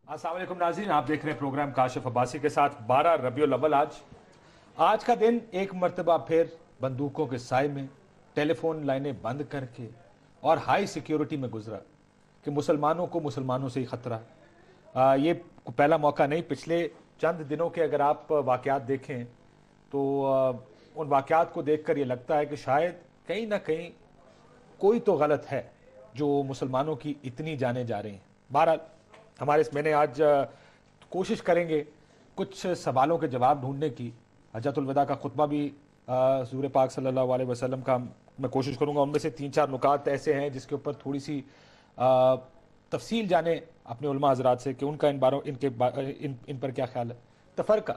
अस्सलाम वालेकुम नाज़रीन, आप देख रहे हैं प्रोग्राम काशिफ अब्बासी के साथ। 12 रबीउल अव्वल आज का दिन एक मर्तबा फिर बंदूकों के साए में, टेलीफोन लाइनें बंद करके और हाई सिक्योरिटी में गुजरा कि मुसलमानों को मुसलमानों से ही ख़तरा है। ये पहला मौका नहीं, पिछले चंद दिनों के अगर आप वाक़यात देखें तो उन वाक़यात को देखकर ये लगता है कि शायद कहीं ना कहीं कोई तो गलत है जो मुसलमानों की इतनी जाने जा रही हैं। बहरहाल मैंने आज कोशिश करेंगे कुछ सवालों के जवाब ढूंढने की। हज्जतुल वदा का खुतबा भी हुज़ूर पाक सल्लल्लाहु अलैहि वसल्लम का मैं कोशिश करूंगा, उनमें से 3-4 नुकात ऐसे हैं जिसके ऊपर थोड़ी सी तफसील जाने अपने उलमा हज़रात से कि उनका इन पर क्या ख्याल है। तफरका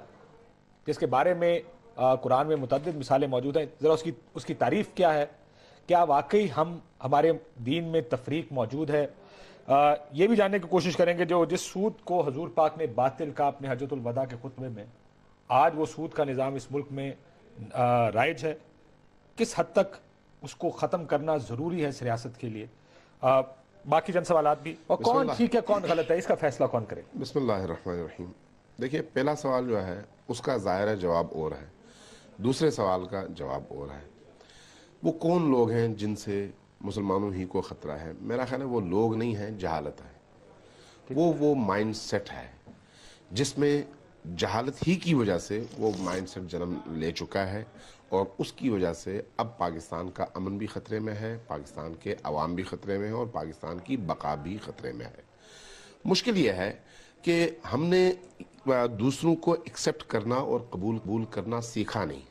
जिसके बारे में कुरान में मुतअद्दिद मिसालें मौजूद हैं, ज़रा उसकी तारीफ़ क्या है, क्या वाकई हमारे दीन में तफरीक मौजूद है। ये भी जानने की कोशिश करेंगे जिस सूद को हजूर पाक ने बातिल का अपने हज्जतुल वदा के खुतबे में, आज वो सूद का निज़ाम इस मुल्क में राइज है, किस हद तक उसको ख़त्म करना ज़रूरी है इस रियासत के लिए। बाकी जन सवालात भी, और कौन ठीक है कौन गलत है इसका फैसला कौन करे। बिस्मिल्लाहिर्रहमानिर्रहीम। देखिए, पहला सवाल जो है उसका ज़ाहिर जवाब और है, दूसरे सवाल का जवाब और है। वो कौन लोग हैं जिनसे मुसलमानों ही को ख़तरा है? मेरा ख्याल है वो लोग नहीं हैं, जहालत है। वो माइंड सेट है जिसमें जहालत ही की वजह से वो माइंड सेट जन्म ले चुका है, और उसकी वजह से अब पाकिस्तान का अमन भी ख़तरे में है, पाकिस्तान के अवाम भी ख़तरे में है, और पाकिस्तान की बका भी ख़तरे में है। मुश्किल ये है कि हमने दूसरों को एक्सेप्ट करना और कबूल करना सीखा नहीं।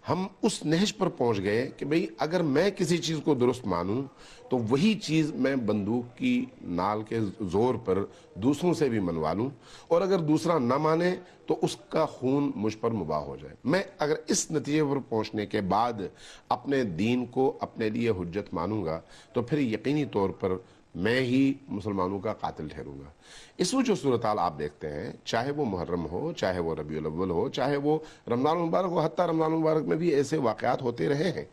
हम उस नहज पर पहुंच गए कि भाई अगर मैं किसी चीज़ को दुरुस्त मानूं तो वही चीज़ मैं बंदूक की नाल के ज़ोर पर दूसरों से भी मनवा लूं, और अगर दूसरा ना माने तो उसका खून मुझ पर मुबाह हो जाए। मैं अगर इस नतीजे पर पहुंचने के बाद अपने दीन को अपने लिए हुज्जत मानूंगा तो फिर यकीनी तौर पर मैं ही मुसलमानों का कातिल ठहरूंगा। इस वो जो सूरत हाल आप देखते हैं, चाहे वो मुहर्रम हो, चाहे वो रबीउल अव्वल हो, चाहे वो रमज़ान मुबारक हो, हत्ता रमज़ान मुबारक में भी ऐसे वाक़यात होते रहे हैं।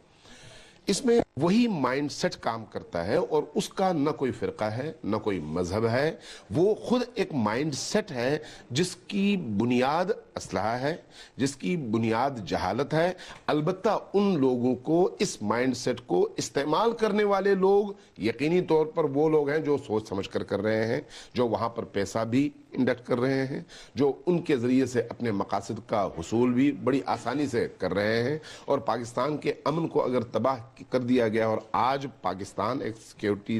इसमें वही माइंड सेट काम करता है, और उसका न कोई फ़िरका है न कोई मजहब है, वो खुद एक माइंड सेट है जिसकी बुनियाद असलहा है, जिसकी बुनियाद जहालत है। अलबत्ता उन लोगों को, इस माइंड सेट को इस्तेमाल करने वाले लोग यकीनी तौर पर वो लोग हैं जो सोच समझ कर रहे हैं, जो वहाँ पर पैसा भी इंडक्ट कर रहे हैं, जो उनके ज़रिए से अपने मकासद का हुसूल भी बड़ी आसानी से कर रहे हैं। और पाकिस्तान के अमन को अगर तबाह कर दिया गया और आज पाकिस्तान एक सिक्योरिटी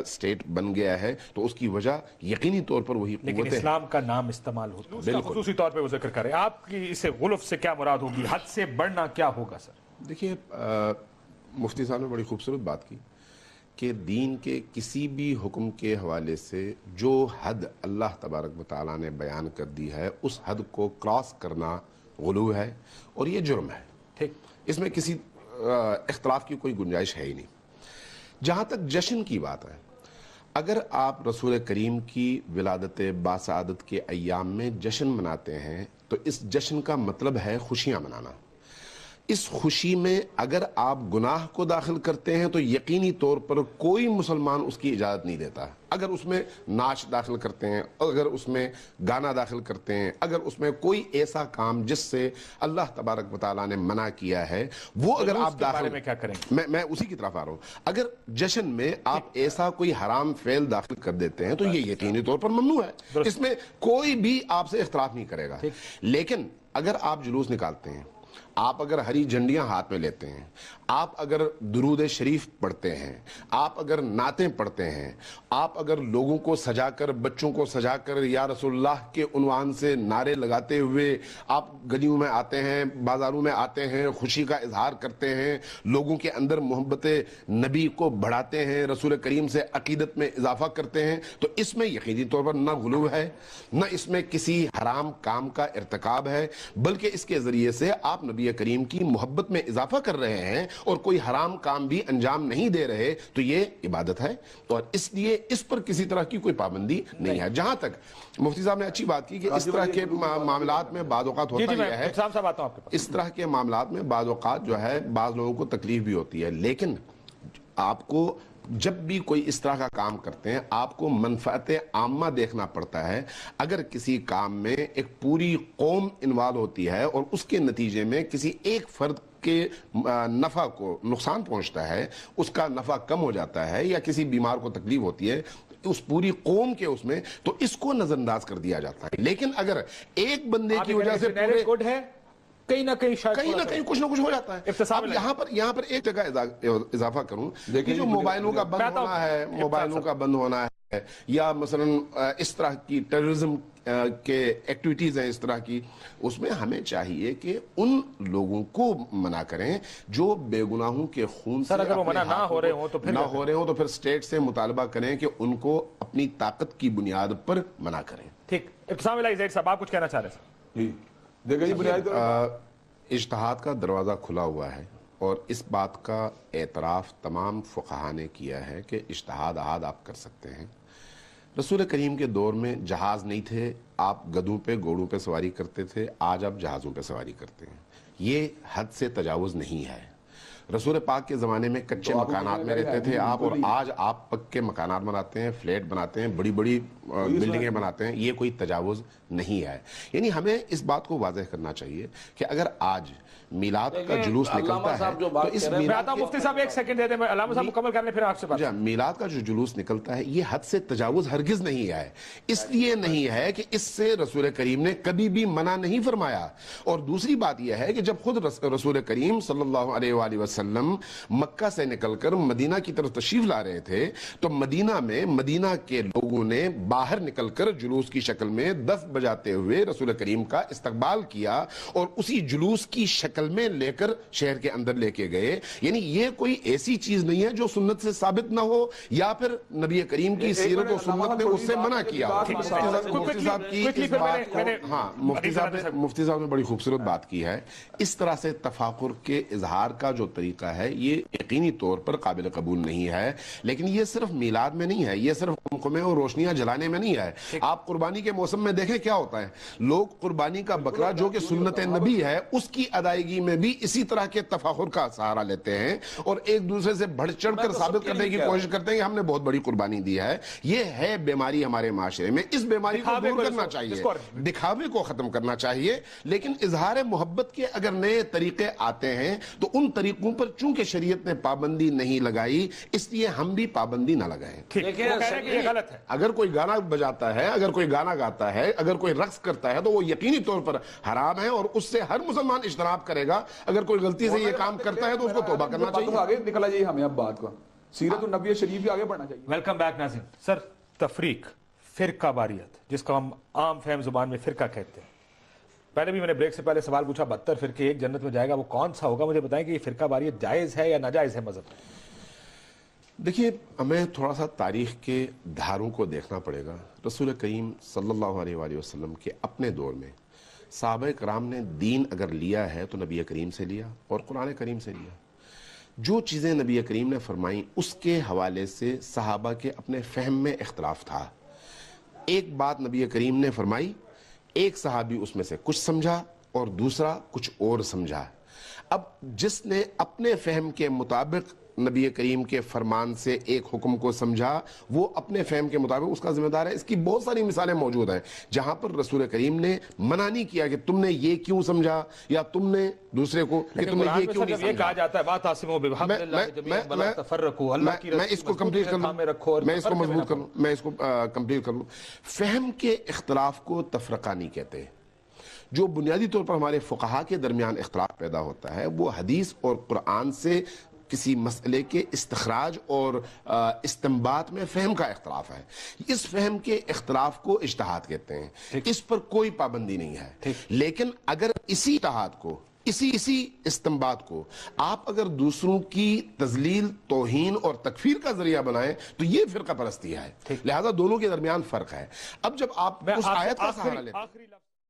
स्टेट बन गया है तो उसकी वजह यकीनी तौर पर वही लेकिन इस्लाम का नाम इस्तेमाल होता है, उसका खुसूसी तौर पे वो जिक्र करें। आपकी इसे गुल्फ से क्या मुराद होगी, हद से बढ़ना क्या होगा सर? देखिए, मुफ्ती साहब ने बड़ी खूबसूरत बात की कि दीन के किसी भी हुक्म के हवाले से जो हद अल्लाह तबारक व तआला ने बयान कर दी है उस हद को क्रॉस करना गुलू है और ये जुर्म है। ठीक, इसमें किसी इख्तलाफ की कोई गुंजाइश है ही नहीं। जहाँ तक जश्न की बात है, अगर आप रसूल करीम की विलादत बासआदत के अय्याम में जश्न मनाते हैं तो इस जश्न का मतलब है खुशियाँ मनाना। इस खुशी में अगर आप गुनाह को दाखिल करते हैं तो यकीनी तौर पर कोई मुसलमान उसकी इजाज़त नहीं देता। अगर उसमें नाच दाखिल करते हैं, अगर उसमें गाना दाखिल करते हैं, अगर उसमें कोई ऐसा काम जिससे अल्लाह तबारक व तआला ने मना किया है वो अगर आप दाखिल में क्या करेंगे, मैं उसी की तरफ आ रहा हूँ। अगर जश्न में आप ऐसा कोई हराम फेल दाखिल कर देते हैं तो ये यकीनी तौर पर ममनू है, इसमें कोई भी आपसे इख्तलाफ नहीं करेगा। लेकिन अगर आप जुलूस निकालते हैं, आप अगर हरी झंडियां हाथ में लेते हैं, आप अगर दुरूद शरीफ पढ़ते हैं, आप अगर नातें पढ़ते हैं, आप अगर लोगों को सजाकर, बच्चों को सजाकर या रसूलुल्लाह के उन्वान से नारे लगाते हुए आप गलियों में आते हैं, बाजारों में आते हैं, खुशी का इजहार करते हैं, लोगों के अंदर मोहब्बत नबी को बढ़ाते हैं, रसूल करीम से अकीदत में इजाफा करते हैं, तो इसमें यकीनी तौर पर न गुलू है, न इसमें किसी हराम काम का इर्तिकाब है, बल्कि इसके जरिए से आप नबी करीम की मोहब्बत में इजाफा कर रहे हैं और कोई हराम काम भी अंजाम नहीं दे रहे, तो ये इबादत है और इसलिए इस पर किसी तरह की कोई पाबंदी नहीं है। जहां तक मुफ्ती साहब ने अच्छी बात की कि इस तरह के मामलात में बाद औक़ात होता ही है, इस तरह के मामलात में बाद औक़ात जो है बाज़ लोगों को तकलीफ भी होती है, लेकिन आपको جب بھی کوئی اس طرح کا کام کرتے ہیں آپ کو منفعت عامہ دیکھنا پڑتا ہے. اگر کسی کام میں ایک پوری قوم انوالو ہوتی ہے اور اس کے نتیجے میں کسی ایک فرد کے نفع کو نقصان پہنچتا ہے, اس کا نفع کم ہو جاتا ہے, یا کسی بیمار کو تکلیف ہوتی ہے اس پوری قوم کے اس میں, تو اس کو نظر انداز کر دیا جاتا ہے. لیکن اگر ایک بندے کی وجہ سے کہیں نہ کہیں کچھ نہ کچھ ہو جاتا ہے. اب یہاں پر ایک جگہ اضافہ کروں کہ جو موبائلوں کا بند ہونا ہے, یا مثلا اس طرح کی ٹیررزم کے ایکٹیویٹیز ہیں اس طرح کی, اس میں ہمیں چاہیے کہ ان لوگوں کو منع کریں جو بے گناہوں کے خون سے اگر وہ منع نہ ہو رہے ہوں تو پھر اسٹیٹ سے مطالبہ کریں کہ ان کو اپنی طاقت کی بنیاد پر منع کریں. ٹھیک, ابتسام الہی زید صاحب آپ کچھ کہنا چاہ رہے ہیں؟ اجتہاد کا دروازہ کھلا ہوا ہے, اور اس بات کا اعتراف تمام فقہا نے کیا ہے کہ اجتہاد احاد آپ کر سکتے ہیں. رسول کریم کے دور میں جہاز نہیں تھے, آپ گدھوں پہ گھوڑوں پہ سواری کرتے تھے, آج آپ جہازوں پہ سواری کرتے ہیں. یہ حد سے تجاوز نہیں ہے. رسول پاک کے زمانے میں کچے مکانات میں رہتے تھے آپ, اور آج آپ پکے مکانات بناتے ہیں, فلیٹ بناتے ہیں, بڑی بڑی بلڈنگیں بناتے ہیں. یہ کوئی تجاوز نہیں ہے. یعنی ہمیں اس بات کو واضح کرنا چاہیے کہ اگر آج میلاد کا جلوس نکلتا ہے تو اس مفتی صاحب ایک سیکنڈ دے دیں, میں علامہ صاحب مکمل کرنے پھر آپ سے بات. میلاد کا جو جلوس نکلتا ہے یہ حد سے تجاوز ہرگز نہیں ہے. اس لیے نہیں ہے کہ اس سے رسول کریم نے کبھی بھی منع نہیں فرمایا. اور دوسری بات یہ ہے کہ جب خود رسول کریم صلی اللہ علیہ وآلہ وسلم مکہ سے نکل کر مدینہ کی طرف تشریف لا رہے تھے, تو مدینہ کے لوگوں نے باہر نکل کر جلوس کی شکل میں دف بجاتے ہوئے رسول کریم کا استقبال کیا, اور اسی جلوس کی شکل میں لے کر شہر کے اندر لے کے گئے. یعنی یہ کوئی ایسی چیز نہیں ہے جو سنت سے ثابت نہ ہو, یا پھر نبی کریم کی سیرت و سنت نے اس سے منع کیا. مفتی صاحب نے بڑی خوبصورت بات کی ہے. اس طرح سے تفاخر کے اظہار کا جو طریقہ ہے یہ یقینی طور پر قابل قبول نہیں ہے. لیکن یہ صرف میلاد میں نہیں ہے, یہ صرف خمیں اور روشنیاں جلانے میں نہیں ہے. آپ قربانی کے موسم میں دیکھیں کیا ہوتا ہے, لوگ قربانی کا بکرا جو کہ سنت نبی ہے اس کی ادائیگی میں بھی اسی طرح کے تفاخر کا سہارا لیتے ہیں, اور ایک دوسرے سے بڑھ چڑھ کر ثابت کرنے کی کوشش کرتے ہیں کہ ہم نے بہت بڑی قربانی دی ہے. یہ ہے بیماری ہمارے معاشرے میں. اس بیماری کو دور کرنا چاہیے, دکھاوے کو ختم کرنا چاہیے. لیکن اظہار محبت کے اگر نئے طریقے آتے ہیں تو ان طریقوں پر چونکہ شریعت نے پابندی نہیں لگائی, اس لیے ہم بھی پابندی نہ لگائیں. اگر کوئی گانا بجاتا ہے, اگر کوئی گانا گاتا ہے, اگر کوئی رقص کرتا ہے تو وہ یقینی طور پر حرام ہے, اور اس سے ہر مسلمان اجتناب کرے گا. اگر کوئی غلطی سے یہ کام کرتا ہے تو اس کو توبہ کرنا چاہیے. آگے نکلا جائیے, ہمیں اب بات کو سیرت النبی شریف بھی آگے بڑھنا چاہیے. ویلکم بیک ناظرین. سر, تفریق, فرقہ واریت, جس کو ہم عام فہم زبان میں فرقہ کہتے ہیں, پہلے بھی میں نے بریک سے پہلے سوال پوچھا 72 فرقے ایک جنت میں جائے گا, وہ کون سا ہوگا؟ مجھے بتائیں کہ یہ فرقہ واریت جائز ہے یا ناجائز ہے مذہب میں؟ دیکھیے, ہمیں تھوڑا سا تاریخ کے دھاروں کو دیکھنا پڑے گا. رسول کریم صلی اللہ علیہ وآلہ وسلم کے اپنے دور میں صحابہ کرام نے دین اگر لیا ہے تو نبی کریم سے لیا اور قرآن کریم سے لیا. جو چیزیں نبی کریم نے فرمائیں اس کے حوالے سے صحابہ کے اپنے فہم میں اختلاف تھا. ایک بات نبی کریم نے فرمائی, ایک صحابی اس میں سے کچھ سمجھا اور دوسرا کچھ اور سمجھا. اب جس نے اپنے فہم کے مطابق نبی کریم کے فرمان سے ایک حکم کو سمجھا, وہ اپنے فہم کے مطابق اس کا ذمہ دار ہے. اس کی بہت ساری مثالیں موجود ہیں جہاں پر رسول کریم نے منع نہیں کیا کہ تم نے یہ کیوں سمجھا, یا تم نے دوسرے کو کہ تم نے یہ کیوں نہیں سمجھا. کہا جاتا ہے واعتصموا بحبل اللہ جميعا ولا تفرقوا, اللہ کی میں اس کو کمپلیٹ کر لوں, میں اس کو مضبوط کر لوں, میں اس کو کمپلیٹ کر لوں. فہم کے اختلاف کو تفرقہ نہیں کہتے. جو بنیادی طور پر ہمارے فقہا کے درمیان اختلاف پیدا ہوتا ہے وہ حدیث اور قرآن سے کسی مسئلے کے استخراج اور استنباط میں فہم کا اختلاف ہے. اس فہم کے اختلاف کو اجتہاد کہتے ہیں. اس پر کوئی پابندی نہیں ہے. لیکن اگر اسی اجتہاد کو, اسی استنباط کو آپ اگر دوسروں کی تذلیل, توہین اور تکفیر کا ذریعہ بنائیں تو یہ فرقہ پرستی ہے. لہذا دونوں کے درمیان فرق ہے. اب جب آپ اس آیت کا سہارا لیں